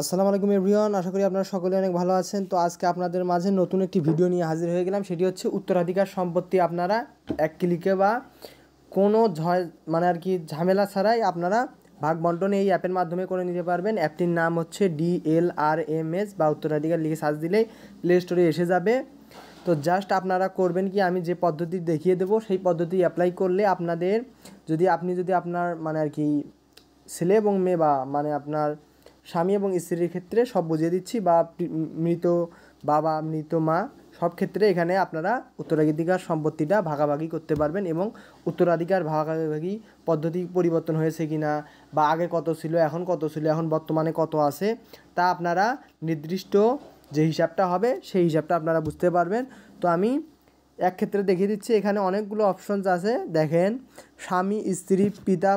আসসালামু আলাইকুম এভরিওয়ান, আশা করি আপনারা সকলে অনেক ভালো আছেন। তো আজকে আপনাদের মাঝে নতুন একটি ভিডিও নিয়ে হাজির হয়ে গেলাম। সেটি হচ্ছে উত্তরাধিকার সম্পত্তি আপনারা এক ক্লিকে বা কোনো ঝামেলা ছাড়াই আপনারা ভাগ বন্টন এই অ্যাপের মাধ্যমে করে নিতে পারবেন। অ্যাপটির নাম হচ্ছে DLRMS বা উত্তরাধিকার লিখে সার্চ দিলেই প্লে স্টোরে এসে যাবে। তো জাস্ট আপনারা করবেন কি, আমি যে পদ্ধতি দেখিয়ে দেবো সেই পদ্ধতি অ্যাপ্লাই করলে আপনাদের যদি আপনার ছেলে এবং মেয়ে বা আপনার স্বামী এবং স্ত্রীর ক্ষেত্রে সব বুঝিয়ে দিচ্ছি, বা মৃত বাবা মৃত মা সব ক্ষেত্রে এখানে আপনারা উত্তরাধিকার সম্পত্তিটা ভাগাভাগি করতে পারবেন এবং উত্তরাধিকার ভাগাভাগি পদ্ধতি পরিবর্তন হয়েছে কি না, বা আগে কত ছিল এখন কত ছিল এখন বর্তমানে কত আছে, তা আপনারা নির্দিষ্ট যে হিসাবটা হবে সেই হিসাবটা আপনারা বুঝতে পারবেন। তো আমি এক ক্ষেত্রে দেখিয়ে দিচ্ছি। এখানে অনেকগুলো অপশনস আছে, দেখেন স্বামী স্ত্রী পিতা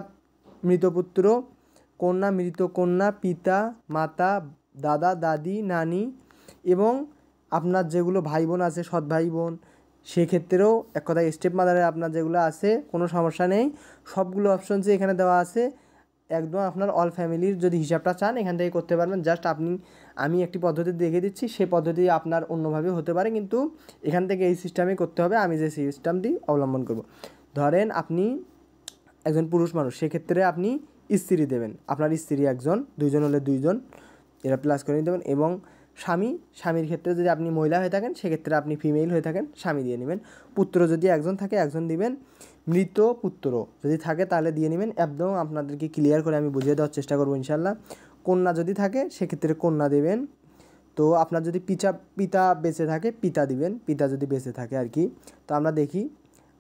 মৃত পুত্র, কন্যা মৃত কন্যা, পিতা মাতা, দাদা দাদি নানি এবং আপনার যেগুলো ভাই বোন আছে সৎ ভাই বোন, সেক্ষেত্রেও এক কথায় স্টেপ মাদারে আপনার যেগুলো আছে কোনো সমস্যা নেই, সবগুলো অপশনসই এখানে দেওয়া আছে। একদম আপনার অল ফ্যামিলির যদি হিসাবটা চান এখান থেকে করতে পারবেন। জাস্ট আমি একটি পদ্ধতি দেখিয়ে দিচ্ছি, সেই পদ্ধতি আপনার অন্যভাবে হতে পারে, কিন্তু এখান থেকে এই সিস্টেমে করতে হবে। আমি যে সিস্টেমটি অবলম্বন করব, ধরেন আপনি একজন পুরুষ মানুষ, সেক্ষেত্রে আপনি স্ত্রী দেবেন, আপনার স্ত্রী একজন, দুইজন হলে দুইজন, এরা প্লাস করে দেবেন। এবং স্বামীর ক্ষেত্রে যদি আপনি মহিলা হয়ে থাকেন সেক্ষেত্রে আপনি ফিমেল হয়ে থাকেন স্বামী দিয়ে নেবেন। পুত্র যদি একজন থাকে একজন দিবেন, মৃত পুত্র যদি থাকে তাহলে দিয়ে নেবেন। একদম আপনাদেরকে ক্লিয়ার করে আমি বুঝিয়ে দেওয়ার চেষ্টা করবো ইনশাল্লাহ। কন্যা যদি থাকে সেক্ষেত্রে কন্যা দেবেন। তো আপনার যদি পিতা বেঁচে থাকে পিতা দিবেন, পিতা যদি বেঁচে থাকে আর কি। তো আমরা দেখি,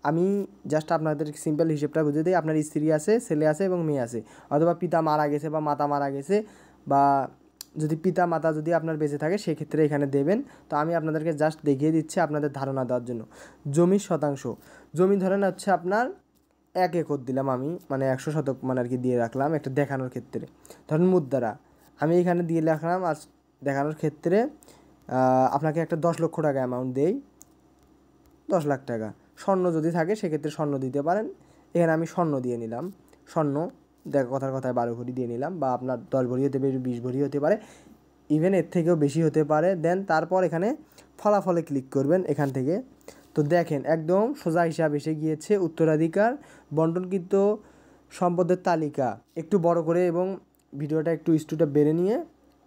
আমি জাস্ট আপনাদের সিম্পল হিসেবটা বুঝিয়ে দিই। আপনার স্ত্রী আছে, ছেলে আছে এবং মেয়ে আছে, অথবা পিতা মারা গেছে বা মাতা মারা গেছে, বা যদি পিতা মাতা যদি আপনার বেঁচে থাকে সেক্ষেত্রে এখানে দেবেন। তো আমি আপনাদেরকে জাস্ট দেখিয়ে দিচ্ছি আপনাদের ধারণা দেওয়ার জন্য। জমির শতাংশ, জমি ধরেন হচ্ছে আপনার 1 একর দিলাম আমি, 100 শতক দিয়ে রাখলাম একটা দেখানোর ক্ষেত্রে। ধরেন মুদ্রা আমি এখানে দিয়ে রাখলাম আর দেখানোর ক্ষেত্রে আপনাকে একটা 10 লক্ষ টাকা অ্যামাউন্ট দেই, 10 লাখ টাকা। স্বর্ণ যদি থাকে সেক্ষেত্রে স্বর্ণ দিতে পারেন। এখানে আমি স্বর্ণ দিয়ে নিলাম, স্বর্ণ কথায় 12 ভরি দিয়ে নিলাম, বা আপনার 10 ভরি হতে পারে, 20 ভরি হতে পারে, ইভেন এর থেকেও বেশি হতে পারে। দেন তারপর এখানে ফলাফলে ক্লিক করবেন এখান থেকে। তো দেখেন একদম সোজা হিসাব এসে গিয়েছে উত্তরাধিকার বন্টনকৃত সম্পদের তালিকা। একটু বড় করে এবং ভিডিওটা একটু স্টুটা বেড়ে নিয়ে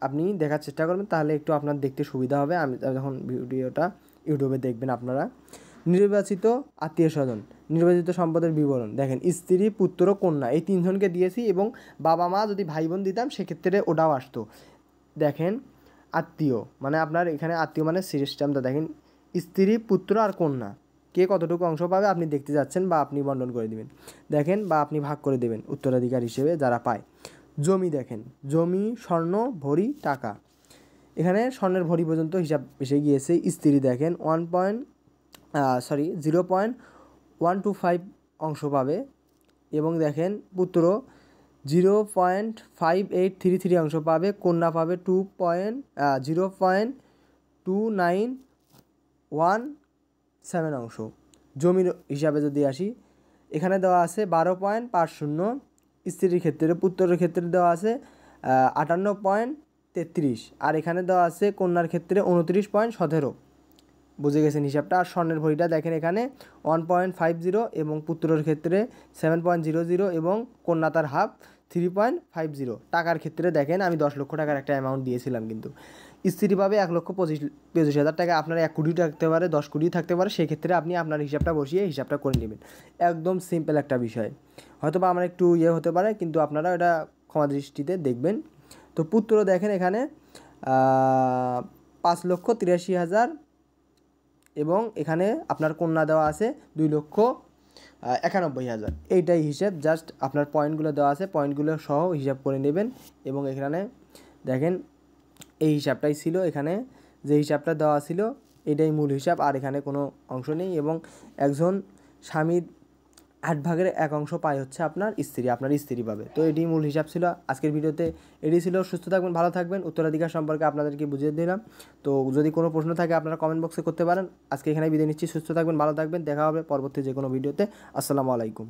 আপনি দেখার চেষ্টা করবেন, তাহলে একটু আপনার দেখতে সুবিধা হবে। আমি যখন ভিডিওটা ইউটিউবে দেখবেন আপনারা। নির্বাচিত আত্মীয় স্বজন, নির্বাচিত সম্পদের বিবরণ দেখেন স্ত্রী পুত্র কন্যা এই 3 জনকে দিয়েছি, এবং বাবা মা যদি ভাই বোন দিতাম সেক্ষেত্রে ওটাও আসতো। দেখেন আত্মীয় আপনার এখানে আত্মীয় সিস্টেমটা দেখেন, স্ত্রী পুত্র আর কন্যা কে কতটুকু অংশ পাবে আপনি দেখতে যাচ্ছেন, বা আপনি বন্টন করে দিবেন দেখেন, বা আপনি ভাগ করে দেবেন উত্তরাধিকার হিসেবে যারা পায়। জমি দেখেন, জমি স্বর্ণ ভরি টাকা, এখানে স্বর্ণের ভরি পর্যন্ত হিসাব এসে গিয়েছে। স্ত্রী দেখেন 0.125 অংশ পাবে, এবং দেখেন পুত্র 0.5833 অংশ পাবে, কন্যা পাবে 0.2917 অংশ। জমির হিসাবে যদি আসি, এখানে দেওয়া আছে 12.50, স্ত্রীর ক্ষেত্রে, পুত্রের ক্ষেত্রে দেওয়া আছে 58.33, আর এখানে দেওয়া আছে কন্যার ক্ষেত্রে 29.17। বুঝে গেছেন হিসাবটা। আর স্বর্ণের ভরিটা দেখেন এখানে 1.50 এবং পুত্রের ক্ষেত্রে 7.00 এবং কন্যা তার হাফ 3.50। টাকার ক্ষেত্রে দেখেন আমি 10 লক্ষ টাকার একটা অ্যামাউন্ট দিয়েছিলাম, কিন্তু স্ত্রী পাবে 1,25,000 টাকা। আপনার 1 কোটি থাকতে পারে, 10 কোটি থাকতে পারে, সেক্ষেত্রে আপনি আপনার হিসাবটা বসিয়ে হিসাবটা করে নেবেন। একদম সিম্পল একটা বিষয়, হয়তো বা আমার একটু হতে পারে, কিন্তু আপনারা এটা ক্ষমা দৃষ্টিতে দেখবেন। তো পুত্র দেখেন এখানে 5,83,000, এবং এখানে আপনার কন্যা দেওয়া আছে 2,91,000। এইটাই হিসাব, জাস্ট আপনার পয়েন্টগুলো দেওয়া আছে, পয়েন্টগুলো সহ হিসাব করে নেবেন। এবং এখানে দেখেন এই হিসাবটাই ছিল, এখানে যে হিসাবটা দেওয়া ছিল এটাই মূল হিসাব, আর এখানে কোনো অংশ নেই। এবং একজন স্বামীর 8 ভাগের 1 অংশ পায় হচ্ছে আপনার স্ত্রী পাবে। তো এটি মূল হিসাব ছিল আজকের ভিডিওতে, এটি ছিল। সুস্থ থাকবেন, ভালো থাকবেন। উত্তরাধিকার সম্পর্কে আপনাদেরকে বুঝিয়ে দিলাম। তো যদি কোনো প্রশ্ন থাকে আপনারা কমেন্ট বক্সে করতে পারেন। আজকে এখানে বিদায় নিচ্ছি, সুস্থ থাকবেন, ভালো থাকবেন, দেখা হবে পরবর্তী যে কোনো ভিডিওতে। আসসালামু আলাইকুম।